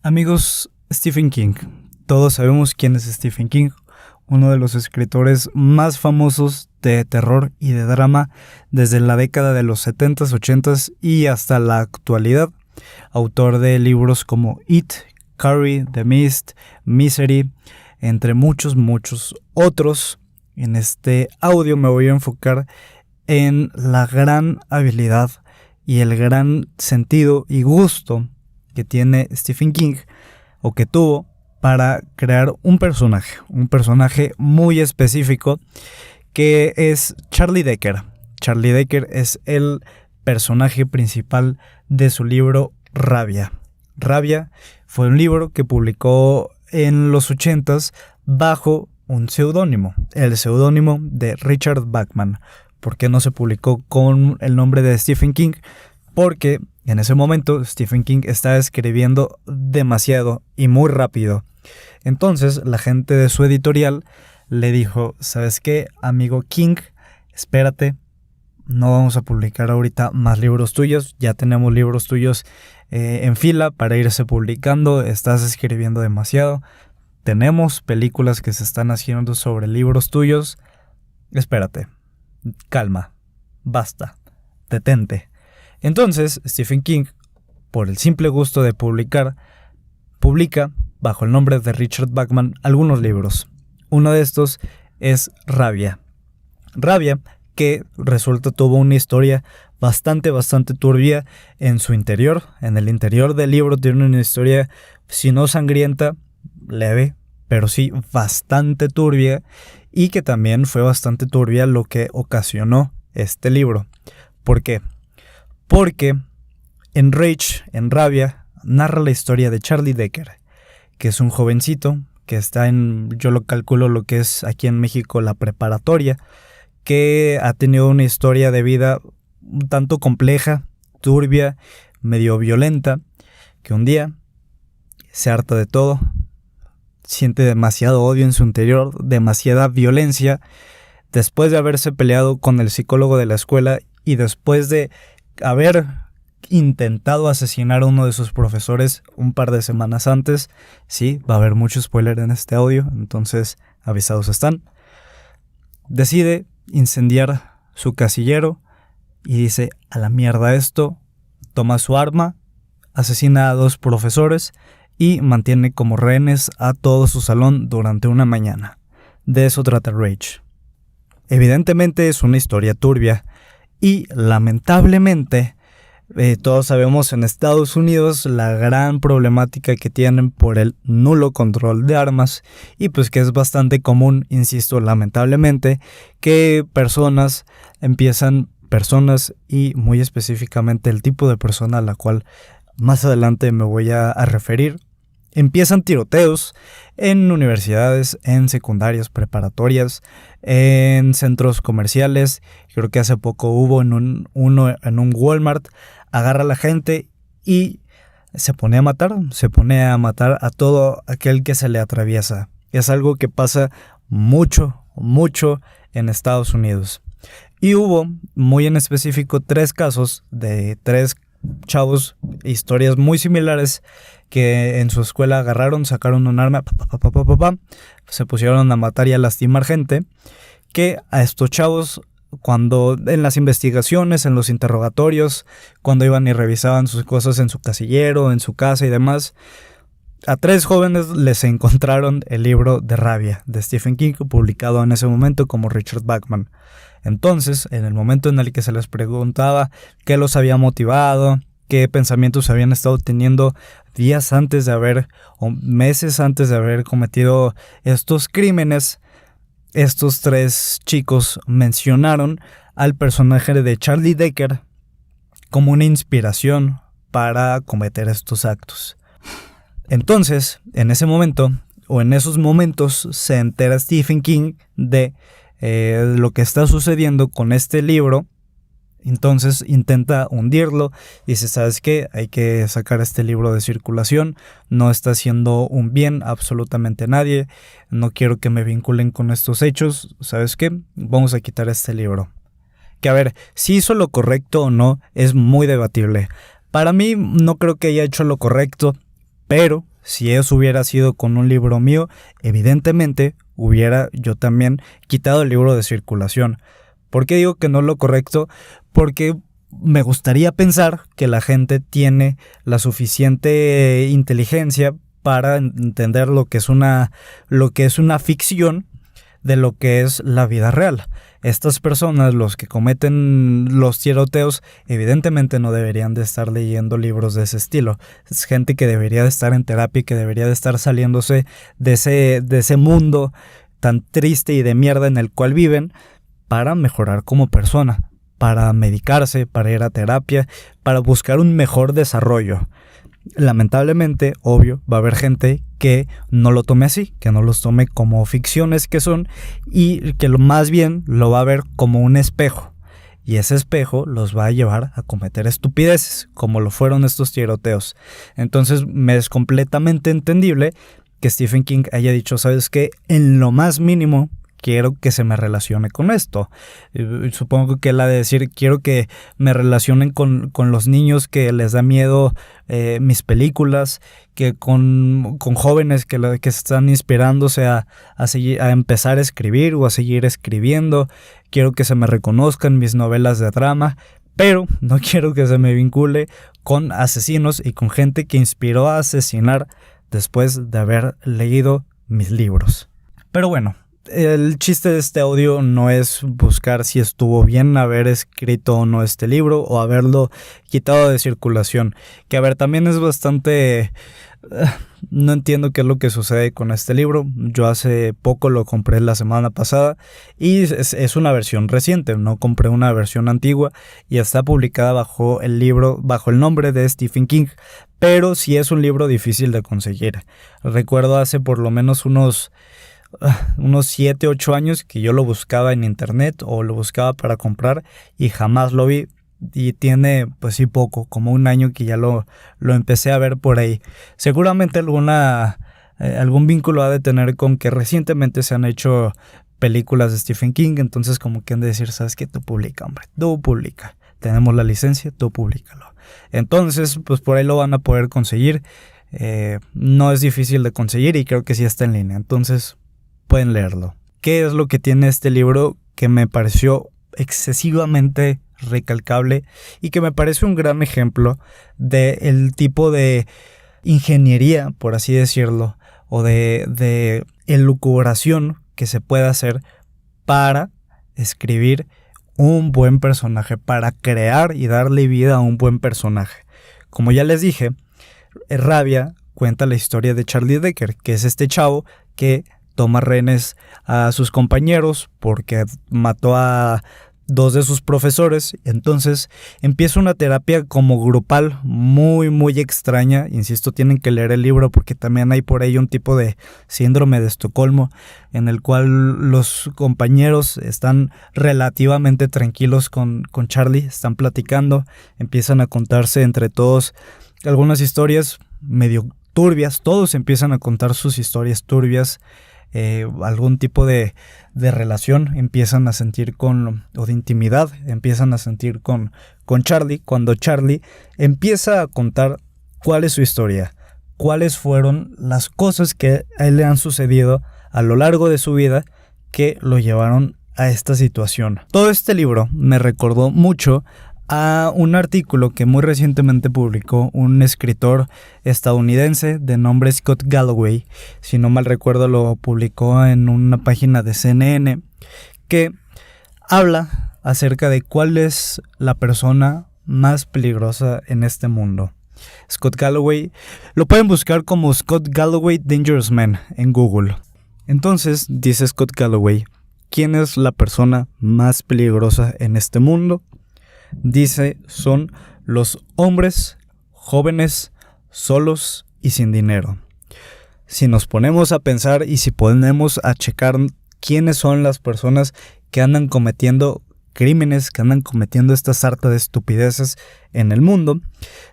Amigos, Stephen King. Todos sabemos quién es Stephen King, uno de los escritores más famosos de terror y de drama desde la década de los 70s, 80s y hasta la actualidad. Autor de libros como It, Carrie, The Mist, Misery, entre muchos otros. En este audio me voy a enfocar en la gran habilidad y el gran sentido y gusto que tiene Stephen King, o que tuvo, para crear un personaje muy específico, que es Charlie Decker. Charlie Decker es el personaje principal de su libro Rabia. Rabia fue un libro que publicó en los 80s bajo un seudónimo, el seudónimo de Richard Bachman. ¿Por qué no se publicó con el nombre de Stephen King? Porque en ese momento Stephen King estaba escribiendo demasiado y muy rápido. Entonces la gente de su editorial le dijo: ¿sabes qué, amigo King? Espérate, no vamos a publicar ahorita más libros tuyos. Ya tenemos libros tuyos en fila para irse publicando. Estás escribiendo demasiado. Tenemos películas que se están haciendo sobre libros tuyos. Espérate, calma, basta, detente. Entonces Stephen King, por el simple gusto de publica bajo el nombre de Richard Bachman algunos libros. Uno de estos es Rabia. Rabia, que resulta tuvo una historia bastante turbia en su interior. En el interior del libro tiene una historia, si no sangrienta, leve, pero sí bastante turbia, y que también fue bastante turbia lo que ocasionó este libro. ¿Por qué? Porque en Rage, en Rabia, narra la historia de Charlie Decker, que es un jovencito que está yo lo calculo lo que es aquí en México la preparatoria, que ha tenido una historia de vida un tanto compleja, turbia, medio violenta, que un día se harta de todo, siente demasiado odio en su interior, demasiada violencia, después de haberse peleado con el psicólogo de la escuela y después de haber intentado asesinar a uno de sus profesores un par de semanas antes. Sí, va a haber mucho spoiler en este audio, entonces avisados están. Decide incendiar su casillero y dice: a la mierda esto. Toma su arma, asesina a 2 profesores y mantiene como rehenes a todo su salón durante una mañana. De eso trata Rage. Evidentemente es una historia turbia y lamentablemente todos sabemos en Estados Unidos la gran problemática que tienen por el nulo control de armas, y pues que es bastante común, insisto, lamentablemente, que personas y muy específicamente el tipo de persona a la cual más adelante me voy a referir, empiezan tiroteos en universidades, en secundarias, preparatorias, en centros comerciales. Creo que hace poco hubo en un Walmart. Agarra a la gente y se pone a matar a todo aquel que se le atraviesa. Es algo que pasa mucho en Estados Unidos. Y hubo, muy en específico, 3 casos de 3 chavos, historias muy similares, que en su escuela agarraron, sacaron un arma, se pusieron a matar y a lastimar gente, que a estos chavos, cuando en las investigaciones, en los interrogatorios, cuando iban y revisaban sus cosas en su casillero, en su casa y demás, a 3 jóvenes les encontraron el libro de Rabia de Stephen King, publicado en ese momento como Richard Bachman. Entonces, en el momento en el que se les preguntaba qué los había motivado, qué pensamientos habían estado teniendo días antes de haber, o meses antes de haber cometido estos crímenes, estos 3 chicos mencionaron al personaje de Charlie Decker como una inspiración para cometer estos actos. Entonces, en ese momento, o en esos momentos, se entera Stephen King de lo que está sucediendo con este libro. Entonces intenta hundirlo, dice: ¿sabes qué? Hay que sacar este libro de circulación, no está haciendo un bien a absolutamente nadie, no quiero que me vinculen con estos hechos, ¿sabes qué? Vamos a quitar este libro. Que a ver, si hizo lo correcto o no, es muy debatible. Para mí no creo que haya hecho lo correcto, pero si eso hubiera sido con un libro mío, evidentemente hubiera yo también quitado el libro de circulación. ¿Por qué digo que no es lo correcto? Porque me gustaría pensar que la gente tiene la suficiente inteligencia para entender lo que es una ficción de lo que es la vida real. Estas personas, los que cometen los tiroteos, evidentemente no deberían de estar leyendo libros de ese estilo. Es gente que debería de estar en terapia y que debería de estar saliéndose de ese mundo tan triste y de mierda en el cual viven para mejorar como persona, para medicarse, para ir a terapia, para buscar un mejor desarrollo. Lamentablemente, obvio, va a haber gente que no lo tome así, que no los tome como ficciones que son y que más bien lo va a ver como un espejo. Y ese espejo los va a llevar a cometer estupideces, como lo fueron estos tiroteos. Entonces me es completamente entendible que Stephen King haya dicho, ¿sabes qué? En lo más mínimo quiero que se me relacione con esto. Supongo que él ha de decir, quiero que me relacionen con los niños que les da miedo mis películas, que con jóvenes que están inspirándose a empezar a escribir o a seguir escribiendo. Quiero que se me reconozcan mis novelas de drama, pero no quiero que se me vincule con asesinos y con gente que inspiró a asesinar después de haber leído mis libros. Pero bueno, el chiste de este audio no es buscar si estuvo bien haber escrito o no este libro o haberlo quitado de circulación. Que a ver, también es bastante... No entiendo qué es lo que sucede con este libro. Yo hace poco lo compré la semana pasada y es una versión reciente. No compré una versión antigua y está publicada bajo el nombre de Stephen King. Pero sí es un libro difícil de conseguir. Recuerdo hace por lo menos unos 7, 8 años que yo lo buscaba en internet o lo buscaba para comprar y jamás lo vi, y tiene pues sí poco, como un año que ya lo empecé a ver por ahí. Seguramente algún vínculo ha de tener con que recientemente se han hecho películas de Stephen King, entonces como que han de decir, ¿sabes qué? Tú publica, hombre, tú publica, tenemos la licencia, tú públicalo. Entonces pues por ahí lo van a poder conseguir. No es difícil de conseguir y creo que sí está en línea, entonces pueden leerlo. ¿Qué es lo que tiene este libro que me pareció excesivamente recalcable y que me parece un gran ejemplo del tipo de ingeniería, por así decirlo, o de elucubración que se puede hacer para escribir un buen personaje, para crear y darle vida a un buen personaje? Como ya les dije, Rabia cuenta la historia de Charlie Decker, que es este chavo que toma rehenes a sus compañeros porque mató a 2 de sus profesores. Entonces empieza una terapia como grupal muy muy extraña. Insisto, tienen que leer el libro porque también hay por ahí un tipo de síndrome de Estocolmo en el cual los compañeros están relativamente tranquilos con Charlie, están platicando, empiezan a contarse entre todos algunas historias medio turbias, todos empiezan a contar sus historias turbias. Algún tipo de relación empiezan a sentir o de intimidad empiezan a sentir con Charlie, cuando Charlie empieza a contar cuál es su historia, cuáles fueron las cosas que a él le han sucedido a lo largo de su vida que lo llevaron a esta situación. Todo este libro me recordó mucho a un artículo que muy recientemente publicó un escritor estadounidense de nombre Scott Galloway. Si no mal recuerdo, lo publicó en una página de CNN que habla acerca de cuál es la persona más peligrosa en este mundo. Scott Galloway, lo pueden buscar como Scott Galloway Dangerous Man en Google. Entonces, dice Scott Galloway, ¿quién es la persona más peligrosa en este mundo? Dice, son los hombres jóvenes, solos y sin dinero. Si nos ponemos a pensar y si ponemos a checar quiénes son las personas que andan cometiendo crímenes, que andan cometiendo esta sarta de estupideces en el mundo,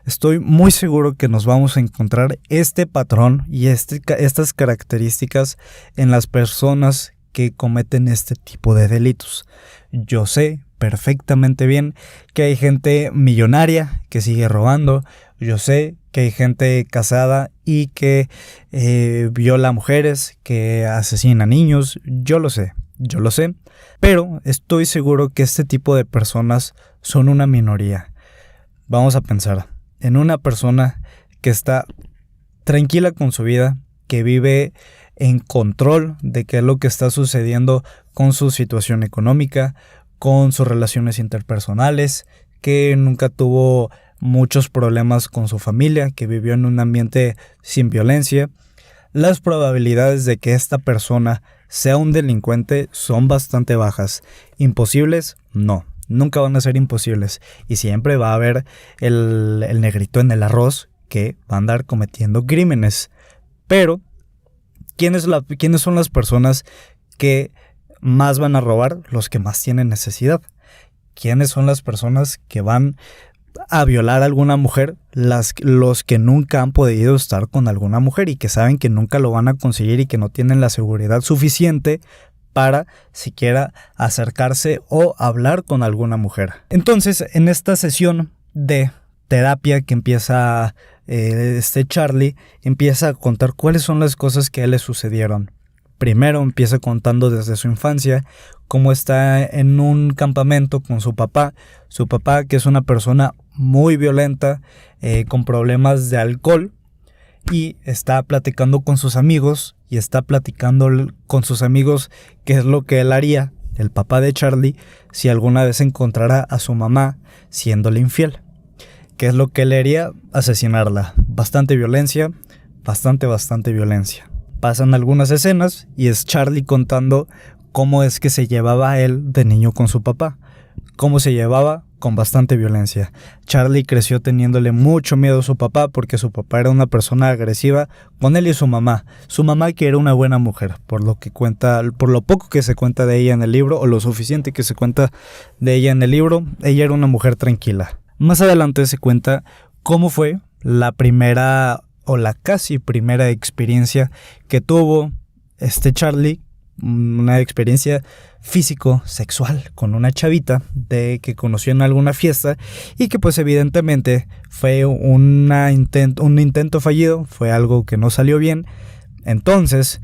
estoy muy seguro que nos vamos a encontrar este patrón y estas características en las personas que cometen este tipo de delitos. Yo sé perfectamente bien que hay gente millonaria que sigue robando. Yo sé que hay gente casada y que viola mujeres, que asesina niños, yo lo sé, pero estoy seguro que este tipo de personas son una minoría. Vamos a pensar en una persona que está tranquila con su vida, que vive en control de qué es lo que está sucediendo con su situación económica, con sus relaciones interpersonales, que nunca tuvo muchos problemas con su familia, que vivió en un ambiente sin violencia. Las probabilidades de que esta persona sea un delincuente son bastante bajas. ¿Imposibles? No, nunca van a ser imposibles. Y siempre va a haber el negrito en el arroz que va a andar cometiendo crímenes. Pero, ¿quiénes son las personas que más van a robar? Los que más tienen necesidad. ¿Quiénes son las personas que van a violar a alguna mujer? Los que nunca han podido estar con alguna mujer y que saben que nunca lo van a conseguir y que no tienen la seguridad suficiente para siquiera acercarse o hablar con alguna mujer. Entonces, en esta sesión de terapia que empieza Charlie, empieza a contar cuáles son las cosas que a él le sucedieron. Primero empieza contando desde su infancia cómo está en un campamento con su papá que es una persona muy violenta, con problemas de alcohol, y está platicando con sus amigos qué es lo que él haría, el papá de Charlie, si alguna vez encontrara a su mamá siéndole infiel. ¿Qué es lo que él haría? Asesinarla. Bastante violencia. Pasan algunas escenas y es Charlie contando cómo es que se llevaba él de niño con su papá. ¿Cómo se llevaba? Con bastante violencia. Charlie creció teniéndole mucho miedo a su papá porque su papá era una persona agresiva con él y su mamá. Su mamá, que era una buena mujer, por lo poco que se cuenta de ella en el libro, o lo suficiente que se cuenta de ella en el libro, ella era una mujer tranquila. Más adelante se cuenta cómo fue la primera o la casi primera experiencia que tuvo Charlie, una experiencia físico-sexual con una chavita que conoció en alguna fiesta y que pues evidentemente fue un intento fallido, fue algo que no salió bien. Entonces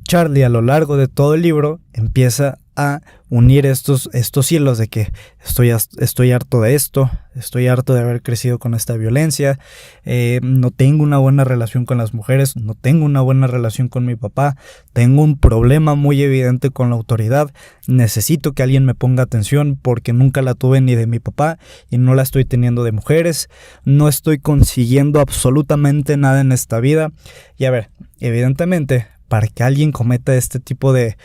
Charlie, a lo largo de todo el libro, empieza a unir estos hilos de que estoy harto de esto, estoy harto de haber crecido con esta violencia, no tengo una buena relación con las mujeres, no tengo una buena relación con mi papá, tengo un problema muy evidente con la autoridad, necesito que alguien me ponga atención porque nunca la tuve ni de mi papá y no la estoy teniendo de mujeres, no estoy consiguiendo absolutamente nada en esta vida. Y a ver, evidentemente, para que alguien cometa este tipo de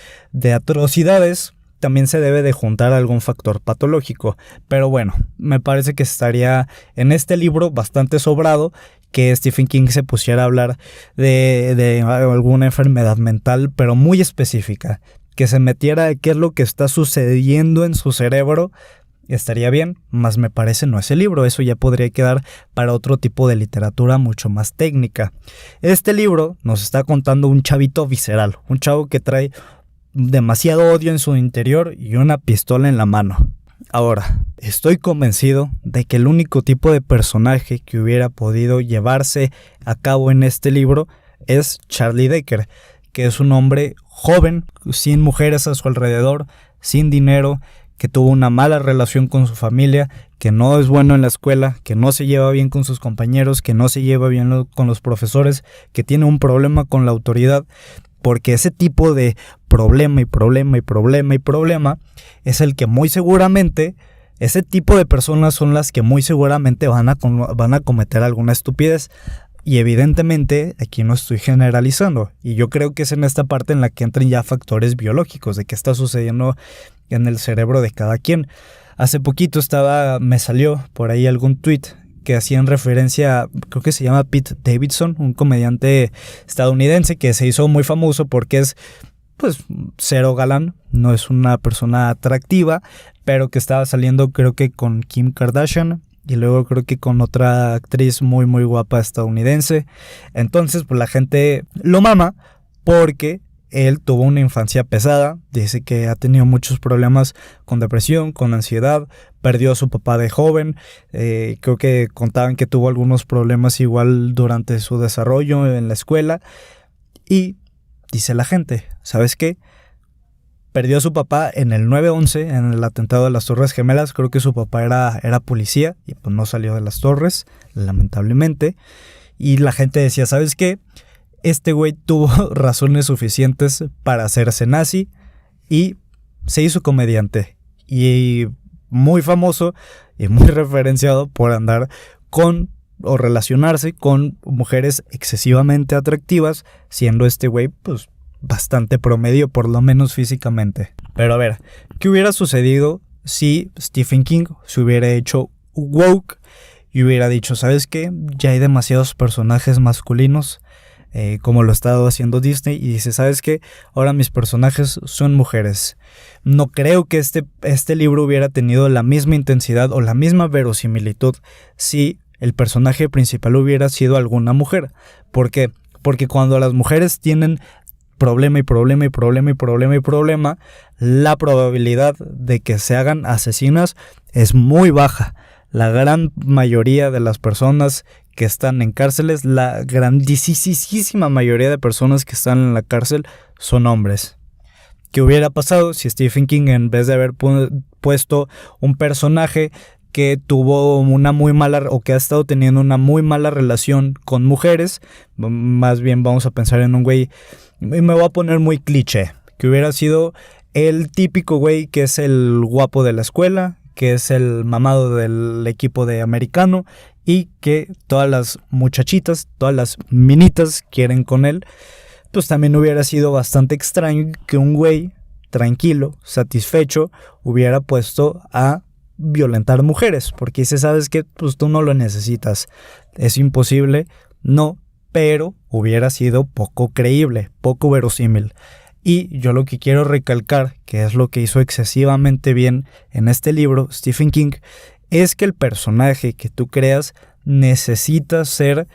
atrocidades, también se debe de juntar algún factor patológico. Pero bueno, me parece que estaría en este libro bastante sobrado que Stephen King se pusiera a hablar de alguna enfermedad mental, pero muy específica. Que se metiera a qué es lo que está sucediendo en su cerebro. Estaría bien, mas me parece no es el libro, eso ya podría quedar para otro tipo de literatura mucho más técnica. Este libro nos está contando un chavito visceral, un chavo que trae demasiado odio en su interior y una pistola en la mano. Ahora, estoy convencido de que el único tipo de personaje que hubiera podido llevarse a cabo en este libro es Charlie Decker, que es un hombre joven, sin mujeres a su alrededor, sin dinero, que tuvo una mala relación con su familia, que no es bueno en la escuela, que no se lleva bien con sus compañeros, que no se lleva bien con los profesores, que tiene un problema con la autoridad, porque ese tipo de problema es el que muy seguramente, ese tipo de personas son las que muy seguramente van a cometer alguna estupidez. Y evidentemente aquí no estoy generalizando, y yo creo que es en esta parte en la que entran ya factores biológicos de qué está sucediendo en el cerebro de cada quien. Hace poquito me salió por ahí algún tweet que hacían referencia a, creo que se llama Pete Davidson, un comediante estadounidense que se hizo muy famoso porque es pues cero galán, no es una persona atractiva, pero que estaba saliendo creo que con Kim Kardashian y luego creo que con otra actriz muy muy guapa estadounidense. Entonces pues la gente lo mama porque él tuvo una infancia pesada, dice que ha tenido muchos problemas con depresión, con ansiedad, perdió a su papá de joven, creo que contaban que tuvo algunos problemas igual durante su desarrollo en la escuela, y dice la gente, ¿sabes qué? Perdió a su papá en el 9/11, en el atentado de las Torres Gemelas. Creo que su papá era policía y pues no salió de las torres, lamentablemente. Y la gente decía, ¿sabes qué? Este güey tuvo razones suficientes para hacerse nazi y se hizo comediante. Y muy famoso y muy referenciado por andar con o relacionarse con mujeres excesivamente atractivas, siendo este güey pues bastante promedio, por lo menos físicamente. Pero a ver, ¿qué hubiera sucedido si Stephen King se hubiera hecho woke y hubiera dicho, ¿sabes qué? Ya hay demasiados personajes masculinos, como lo ha estado haciendo Disney, y dice, ¿sabes qué? Ahora mis personajes son mujeres. No creo que este libro hubiera tenido la misma intensidad o la misma verosimilitud si el personaje principal hubiera sido alguna mujer. ¿Por qué? Porque cuando las mujeres tienen problema, la probabilidad de que se hagan asesinas es muy baja. La gran mayoría de las personas que están en cárceles, la grandísima mayoría de personas que están en la cárcel son hombres. ¿Qué hubiera pasado si Stephen King, en vez de haber puesto un personaje que tuvo una muy mala o que ha estado teniendo una muy mala relación con mujeres, más bien vamos a pensar en un güey, me voy a poner muy cliché, que hubiera sido el típico güey que es el guapo de la escuela, que es el mamado del equipo de americano y que todas las muchachitas, todas las minitas quieren con él? Pues también hubiera sido bastante extraño que un güey tranquilo, satisfecho, hubiera puesto a violentar mujeres, porque dice, ¿sabes qué? Pues tú no lo necesitas, es imposible, no, pero hubiera sido poco creíble, poco verosímil. Y yo lo que quiero recalcar, que es lo que hizo excesivamente bien en este libro Stephen King, es que el personaje que tú creas necesita ser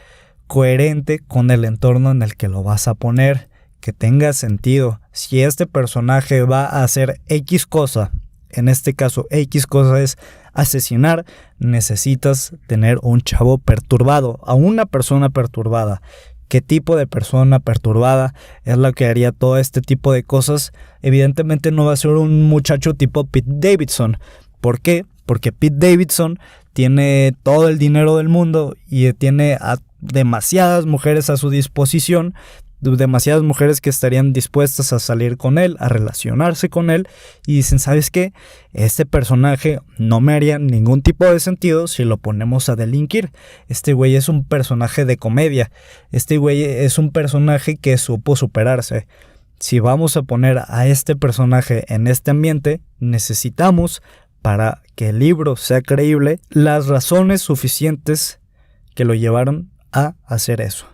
coherente con el entorno en el que lo vas a poner, que tenga sentido. Si este personaje va a hacer X cosa, en este caso X cosa es asesinar, necesitas tener un chavo perturbado, a una persona perturbada. ¿Qué tipo de persona perturbada es la que haría todo este tipo de cosas? Evidentemente no va a ser un muchacho tipo Pete Davidson. ¿Por qué? Porque Pete Davidson tiene todo el dinero del mundo y tiene a demasiadas mujeres a su disposición, demasiadas mujeres que estarían dispuestas a salir con él, a relacionarse con él, y dicen, ¿sabes qué? Este personaje no me haría ningún tipo de sentido si lo ponemos a delinquir. Este güey es un personaje de comedia, este güey es un personaje que supo superarse. Si vamos a poner a este personaje en este ambiente, necesitamos, para que el libro sea creíble, las razones suficientes que lo llevaron a hacer eso.